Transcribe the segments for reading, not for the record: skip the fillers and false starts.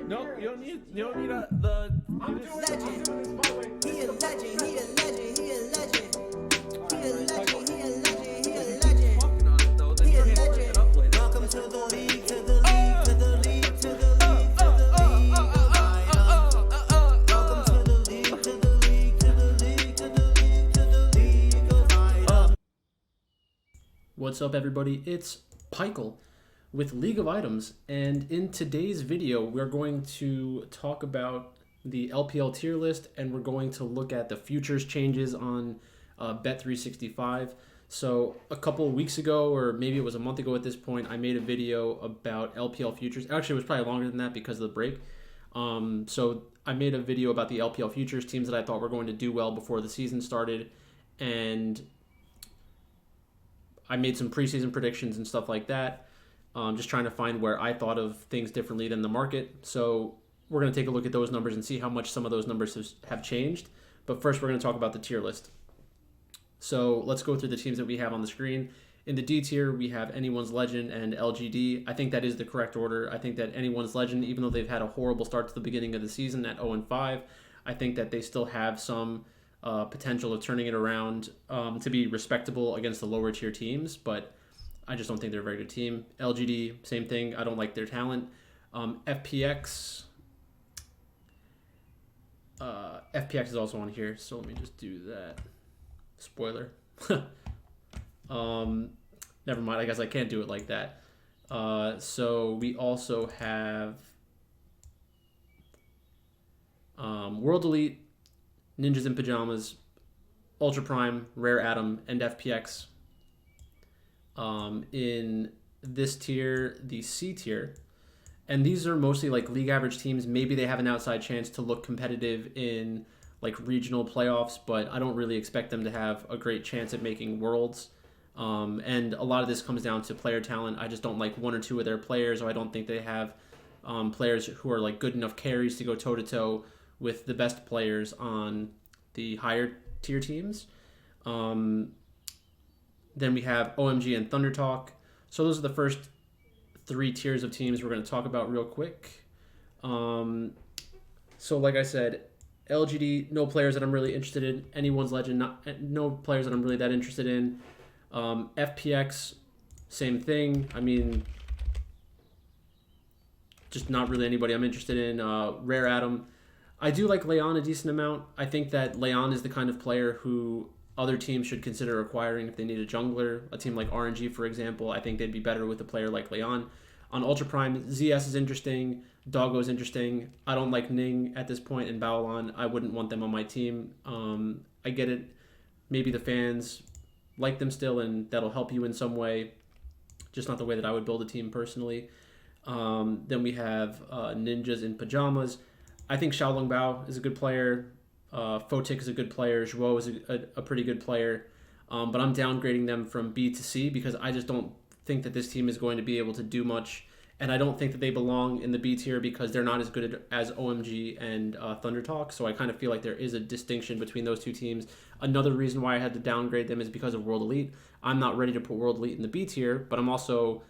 No, you don't need the. I'm doing this my way. He a legend, he a legend, he a legend. He a legend, he a legend, he a legend. He a legend. Welcome to the league, to the league, to the league, to the league, to the league of items. Welcome to the league, to the league, to the league, to the league, to the league of items. What's up, everybody? It's Pikel with League of Items, and in today's video we're going to talk about the LPL tier list, and we're going to look at the futures changes on Bet365. So a couple of weeks ago, or maybe it was a month ago at this point, I made a video about LPL futures. Actually, it was probably longer than that because of the break. So I made a video about the LPL futures teams that I thought were going to do well before the season started, and I made some preseason predictions and stuff like that. Just trying to find where I thought of things differently than the market. So we're going to take a look at those numbers and see how much some of those numbers have changed. But first, we're going to talk about the tier list. So let's go through the teams that we have on the screen. In the D tier, we have Anyone's Legend and LGD. I think that is the correct order. I think that Anyone's Legend, even though they've had a horrible start to the beginning of the season at 0-5, I think that they still have some potential of turning it around to be respectable against the lower tier teams, but I just don't think they're a very good team. LGD, same thing. I don't like their talent. FPX. FPX is also on here, so let me just do that. Spoiler. Never mind. I guess I can't do it like that. So we also have World Elite, Ninjas in Pajamas, Ultra Prime, Rare Atom, and FPX. In this tier, the C tier, and these are mostly like league average teams. Maybe they have an outside chance to look competitive in like regional playoffs, but I don't really expect them to have a great chance at making worlds. And a lot of this comes down to player talent. I just don't like one or two of their players, or I don't think they have players who are like good enough carries to go toe to toe with the best players on the higher tier teams. Then we have OMG and Thunder Talk. So those are the first three tiers of teams we're going to talk about real quick. So like I said, LGD, no players that I'm really interested in. Anyone's Legend, no players that I'm really that interested in. FPX, same thing. I mean, just not really anybody I'm interested in. Rare Atom. I do like Leon a decent amount. I think that Leon is the kind of player who other teams should consider acquiring if they need a jungler. A team like RNG, for example, I think they'd be better with a player like Leon. On Ultra Prime, ZS is interesting. Doggo is interesting. I don't like Ning at this point, and Baolan. I wouldn't want them on my team. I get it. Maybe the fans like them still, and that'll help you in some way. Just not the way that I would build a team personally. Then we have Ninjas in Pajamas. I think Xiaolong Bao is a good player. Fotik is a good player. Zhuo is a pretty good player. But I'm downgrading them from B to C because I just don't think that this team is going to be able to do much. And I don't think that they belong in the B tier because they're not as good as OMG and Thunder Talk. So I kind of feel like there is a distinction between those two teams. Another reason why I had to downgrade them is because of World Elite. I'm not ready to put World Elite in the B tier, but I'm also,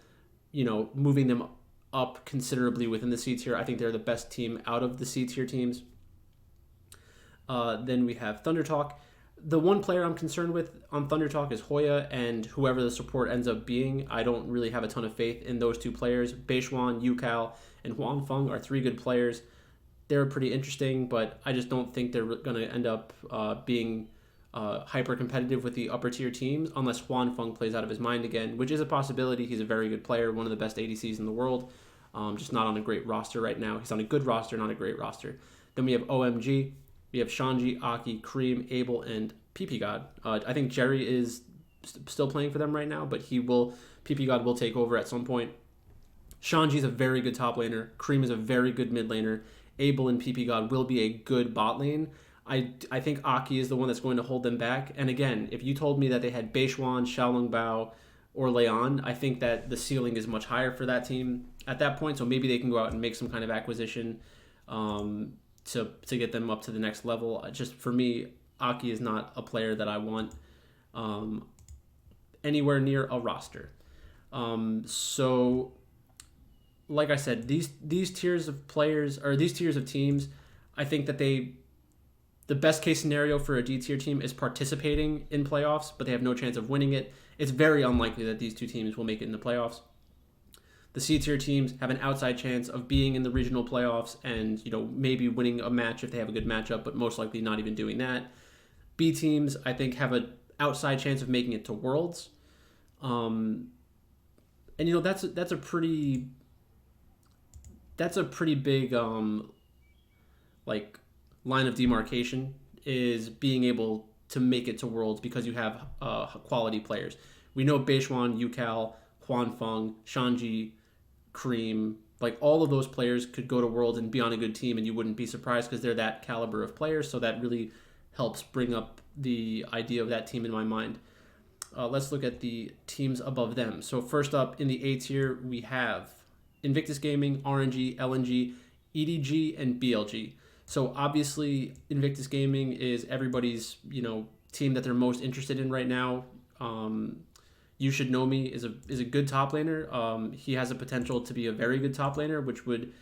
moving them up considerably within the C tier. I think they're the best team out of the C tier teams. Then we have Thunder Talk. The one player I'm concerned with on Thunder Talk is Hoya, and whoever the support ends up being. I don't really have a ton of faith in those two players. Beishuan, Yukao, and Huang Feng are three good players. They're pretty interesting, but I just don't think they're going to end up being hyper competitive with the upper tier teams unless Huang Feng plays out of his mind again, which is a possibility. He's a very good player, one of the best ADCs in the world, just not on a great roster right now. He's on a good roster, not a great roster. Then we have OMG. We have Shanji, Aki, Cream, Abel, and PP God. I think Jerry is still playing for them right now, but PP God will take over at some point. Shanji is a very good top laner. Cream is a very good mid laner. Abel and PP God will be a good bot lane. I think Aki is the one that's going to hold them back. And again, if you told me that they had Beishuan, Xiaolong Bao, or Leon, I think that the ceiling is much higher for that team at that point. So maybe they can go out and make some kind of acquisition to get them up to the next level. Just for me, Aki is not a player that I want anywhere near a roster. So like I said, these tiers of players or these tiers of teams, I think that the best case scenario for a D tier team is participating in playoffs, but they have no chance of winning it. It's very unlikely that these two teams will make it in the playoffs. The C tier teams have an outside chance of being in the regional playoffs and maybe winning a match if they have a good matchup, but most likely not even doing that. B teams, I think, have an outside chance of making it to Worlds, and that's a pretty big like line of demarcation, is being able to make it to Worlds because you have quality players. We know Beishuan, Yukal, Huanfeng, Shanji, Cream, like all of those players could go to Worlds and be on a good team, and you wouldn't be surprised because they're that caliber of players. So that really helps bring up the idea of that team in my mind. Let's look at the teams above them. So first up in the A tier, we have Invictus Gaming, RNG, LNG, EDG, and BLG. So obviously Invictus Gaming is everybody's team that they're most interested in right now. You Should Know Me is a good top laner. He has a potential to be a very good top laner, which would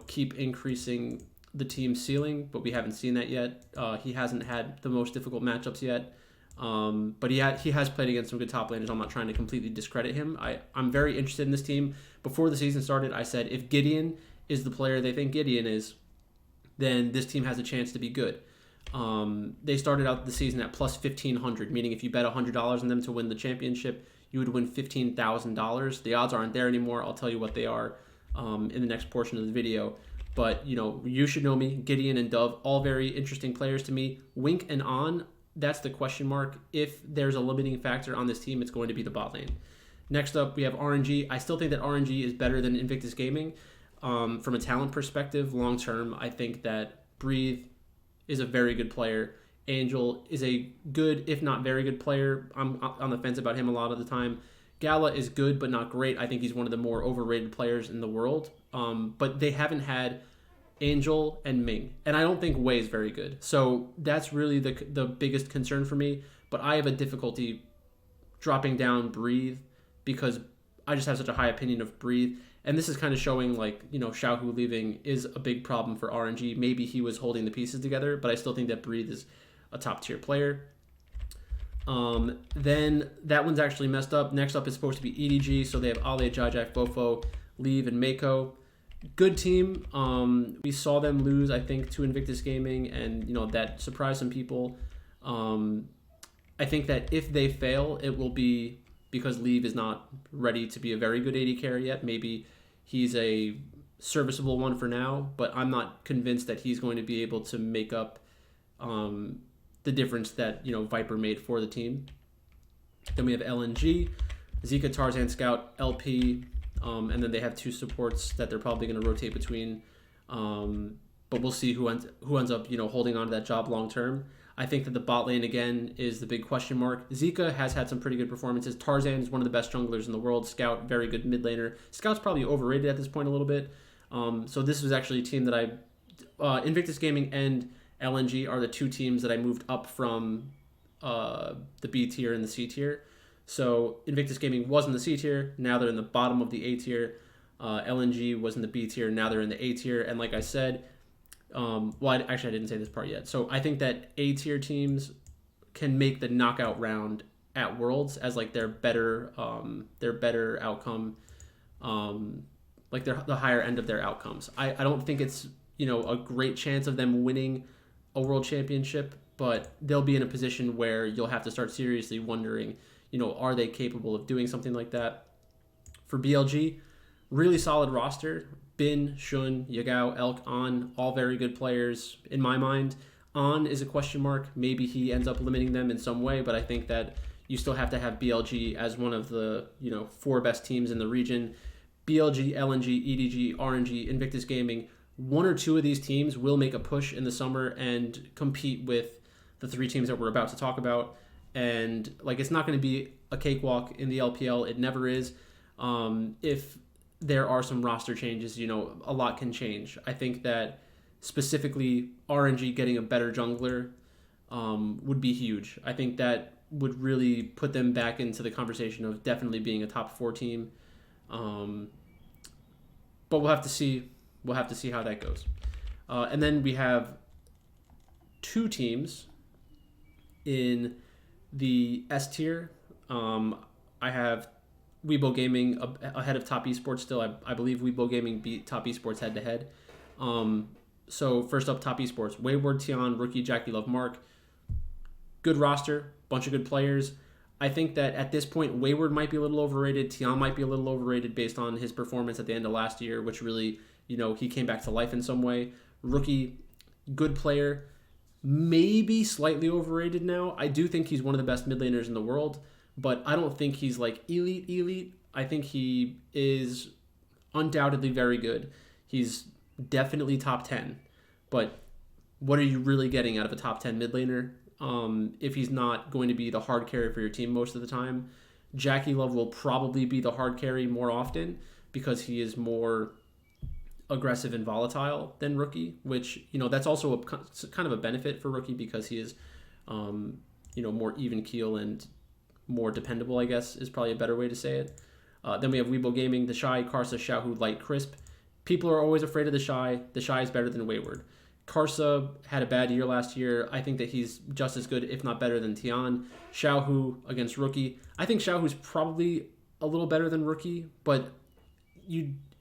keep increasing the team's ceiling, but we haven't seen that yet. He hasn't had the most difficult matchups yet, but he has played against some good top laners. I'm not trying to completely discredit him. I'm very interested in this team. Before the season started, I said if Gideon is the player they think Gideon is, then this team has a chance to be good. They started out the season at plus 1,500, meaning if you bet $100 on them to win the championship, you would win $15,000. The odds aren't there anymore. I'll tell you what they are in the next portion of the video. But, You Should Know Me, Gideon, and Dove, all very interesting players to me. Wink and On, that's the question mark. If there's a limiting factor on this team, it's going to be the bot lane. Next up, we have RNG. I still think that RNG is better than Invictus Gaming. From a talent perspective, long term, I think that Breathe is a very good player. Angel is a good, if not very good player. I'm on the fence about him a lot of the time. Gala is good, but not great. I think he's one of the more overrated players in the world. But they haven't had Angel and Ming. And I don't think Wei is very good. So that's really the biggest concern for me. But I have a difficulty dropping down Breathe because I just have such a high opinion of Breathe. And this is kind of showing Xiaohu leaving is a big problem for RNG. Maybe he was holding the pieces together, but I still think that Breathe is a top tier player. Then that one's actually messed up. Next up is supposed to be EDG. So they have Ale, Jai, Fofo, Leave, and Mako. Good team. We saw them lose, I think, to Invictus Gaming, and that surprised some people. I think that if they fail, it will be because Leave is not ready to be a very good AD carry yet. Maybe he's a serviceable one for now, but I'm not convinced that he's going to be able to make up the difference that Viper made for the team. Then we have LNG, Zika, Tarzan, Scout, LP, and then they have two supports that they're probably going to rotate between. But we'll see who ends up holding on to that job long term. I think that the bot lane again is the big question mark. Zika has had some pretty good performances. Tarzan is one of the best junglers in the world. Scout, very good mid laner. Scout's probably overrated at this point a little bit. So this was actually a team that Invictus Gaming and LNG are the two teams that I moved up from the B tier and the C tier. So Invictus Gaming was in the C tier. Now they're in the bottom of the A tier. LNG was in the B tier. Now they're in the A tier. And like I said, I didn't say this part yet. So I think that A tier teams can make the knockout round at Worlds as like their better outcome, like the higher end of their outcomes. I don't think it's a great chance of them winning a world championship, but they'll be in a position where you'll have to start seriously wondering, are they capable of doing something like that? For BLG, really solid roster. Bin, Shun, Yagao, Elk, An, all very good players in my mind. An is a question mark. Maybe he ends up limiting them in some way, but I think that you still have to have BLG as one of the 4 best teams in the region. BLG, LNG, EDG, RNG, Invictus Gaming. 1 or 2 of these teams will make a push in the summer and compete with the 3 teams that we're about to talk about. And it's not going to be a cakewalk in the LPL. It never is. If there are some roster changes, a lot can change. I think that specifically RNG getting a better jungler would be huge. I think that would really put them back into the conversation of definitely being a top 4 team. but we'll have to see. We'll have to see how that goes. And then we have two teams in the S tier. I have Weibo Gaming ahead of Top Esports still. I believe Weibo Gaming beat Top Esports head to head. So first up, Top Esports. Wayward, Tian, Rookie, Jackie Love, Mark. Good roster, bunch of good players. I think that at this point, Wayward might be a little overrated. Tian might be a little overrated based on his performance at the end of last year, which really, he came back to life in some way. Rookie, good player, maybe slightly overrated now. I do think he's one of the best mid laners in the world, but I don't think he's like elite. I think he is undoubtedly very good. He's definitely top 10, but what are you really getting out of a top 10 mid laner if he's not going to be the hard carry for your team most of the time? Jackie Love will probably be the hard carry more often because he is more aggressive and volatile than Rookie, which, that's also kind of a benefit for Rookie because he is, more even keel and more dependable, I guess, is probably a better way to say it. Then we have Weibo Gaming, The Shy, Karsa, Xiaohu, Light, Crisp. People are always afraid of The Shy. The Shy is better than Wayward. Karsa had a bad year last year. I think that he's just as good, if not better, than Tian. Xiaohu against Rookie. I think Xiaohu's probably a little better than Rookie, but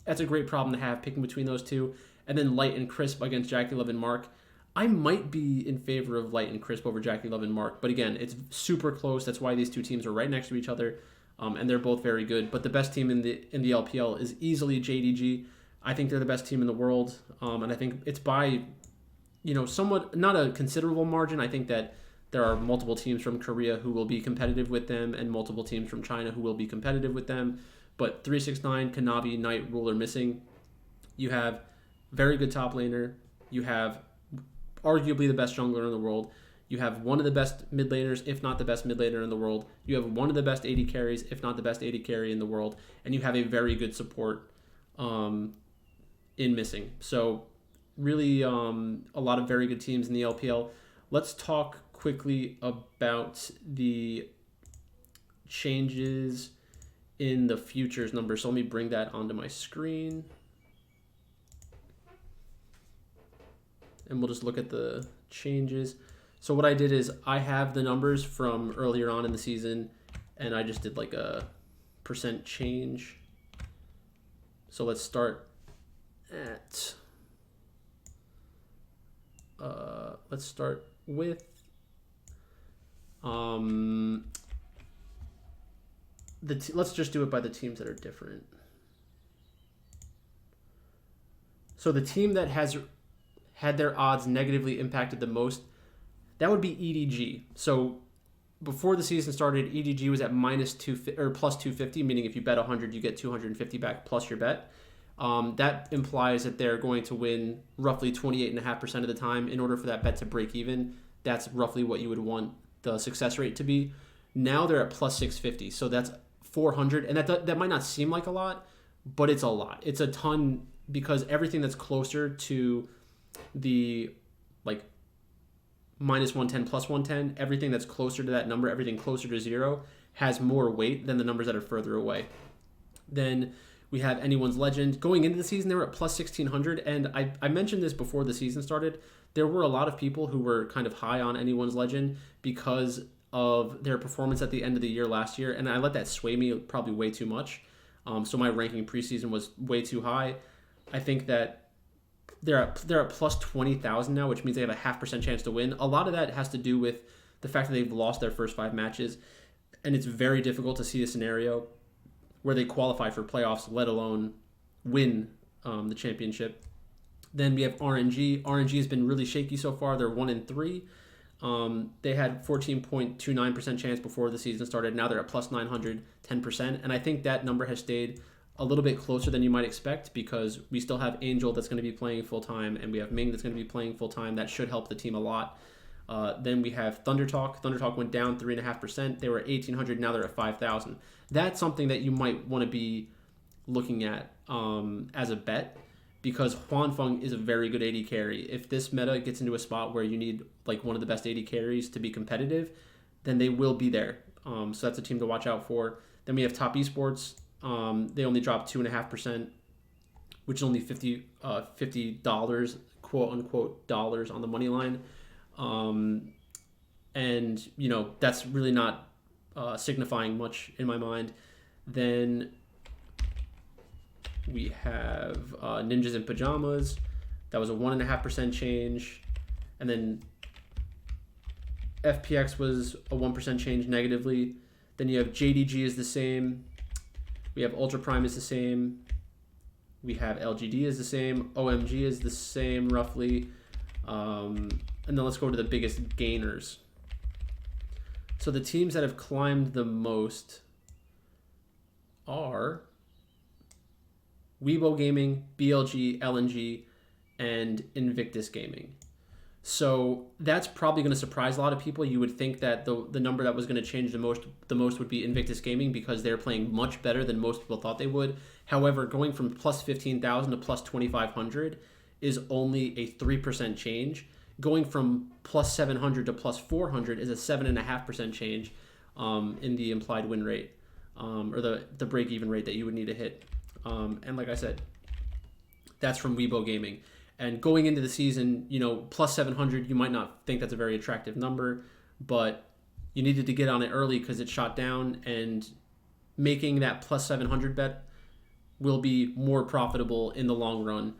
that's a great problem to have, picking between those two. And then Light and Crisp against Jackie Love and Mark. I might be in favor of Light and Crisp over Jackie Love and Mark, but again, it's super close. That's why these two teams are right next to each other, and they're both very good. But the best team in the LPL is easily JDG. I think they're the best team in the world, and I think it's by, somewhat, not a considerable margin. I think that there are multiple teams from Korea who will be competitive with them and multiple teams from China who will be competitive with them. But 369, Kanabi, Knight, Ruler missing. You have very good top laner. You have arguably the best jungler in the world. You have one of the best mid laners, if not the best mid laner in the world. You have one of the best AD carries, if not the best AD carry in the world. And you have a very good support in missing. So really a lot of very good teams in the LPL. Let's talk quickly about the changes in the futures number. So let me bring that onto my screen. And we'll just look at the changes. So what I did is I have the numbers from earlier on in the season, and I just did like a percent change. So let's start at, let's start with, let's just do it by the teams that are different. So the team that has had their odds negatively impacted the most, that would be EDG. So before the season started, EDG was at -2 or plus 250, meaning if you bet 100, you get 250 back plus your bet. That implies that they're going to win roughly 28.5% of the time. In order for that bet to break even, that's roughly what you would want the success rate to be. Now they're at plus 650, so that's 400, and that might not seem like a lot, but it's a lot. It's a ton, because everything that's closer to the like -110 plus 110, everything that's closer to that number, everything closer to 0 has more weight than the numbers that are further away. Then we have Anyone's Legend. Going into the season, they were at plus 1,600, and I mentioned this before the season started. There were a lot of people who were kind of high on Anyone's Legend because of their performance at the end of the year last year, and I let that sway me probably way too much. So my ranking preseason was way too high. I think that they're at plus 20,000 now, which means they have a 0.5% chance to win. A lot of that has to do with the fact that they've lost their first 5 matches, and it's very difficult to see a scenario where they qualify for playoffs, let alone win the championship. Then we have RNG. RNG has been really shaky so far. They're 1-3. They had 14.29% chance before the season started. Now they're at plus 910%, and I think that number has stayed a little bit closer than you might expect because we still have Angel that's going to be playing full-time, and we have Ming that's going to be playing full-time. That should help the team a lot. Then we have Thunder Talk. Thunder Talk went down 3.5%. They were at 1,800. Now they're at 5,000. That's something that you might want to be looking at as a bet, because Huan Feng is a very good AD carry. If this meta gets into a spot where you need like one of the best AD carries to be competitive, then they will be there. So that's a team to watch out for. Then we have Top Esports. They only dropped 2.5%. which is only $50 quote unquote dollars on the money line. And that's really not signifying much in my mind. Then we have Ninjas in Pajamas. That was a 1.5% change. And then FPX was a 1% change negatively. Then you have JDG is the same. We have Ultra Prime is the same. We have LGD is the same. OMG is the same roughly. And then let's go to the biggest gainers. So the teams that have climbed the most are Weibo Gaming, BLG, LNG, and Invictus Gaming. So that's probably going to surprise a lot of people. You would think that the number that was going to change the most would be Invictus Gaming, because they're playing much better than most people thought they would. However, going from plus 15,000 to plus 2,500 is only a 3% change. Going from plus 700 to plus 400 is a 7.5% change in the implied win rate, or the break-even rate that you would need to hit. And like I said, that's from Weibo Gaming. And going into the season, plus 700, you might not think that's a very attractive number, but you needed to get on it early because it shot down, and making that plus 700 bet will be more profitable in the long run,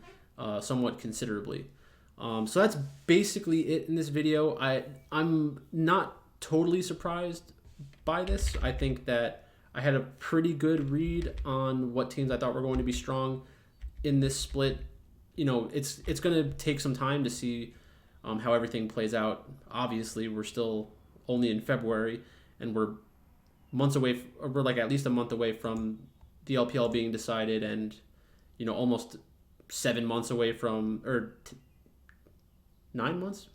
somewhat considerably. So that's basically it in this video. I'm not totally surprised by this. I think that I had a pretty good read on what teams I thought were going to be strong in this split. It's going to take some time to see how everything plays out. Obviously, we're still only in February, and we're months away. We're like at least a month away from the LPL being decided, and almost 7 months away from, 9 months,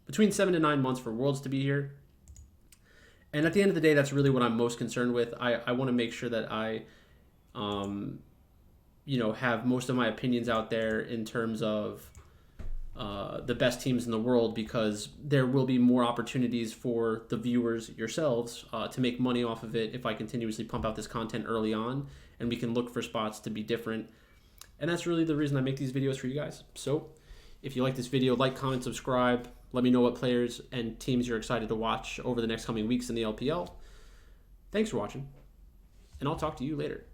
between 7 to 9 months for Worlds to be here. And at the end of the day, that's really what I'm most concerned with. I want to make sure that I have most of my opinions out there in terms of the best teams in the world, because there will be more opportunities for the viewers yourselves to make money off of it if I continuously pump out this content early on, and we can look for spots to be different. And that's really the reason I make these videos for you guys. So if you like this video, like, comment, subscribe. Let me know what players and teams you're excited to watch over the next coming weeks in the LPL. Thanks for watching, and I'll talk to you later.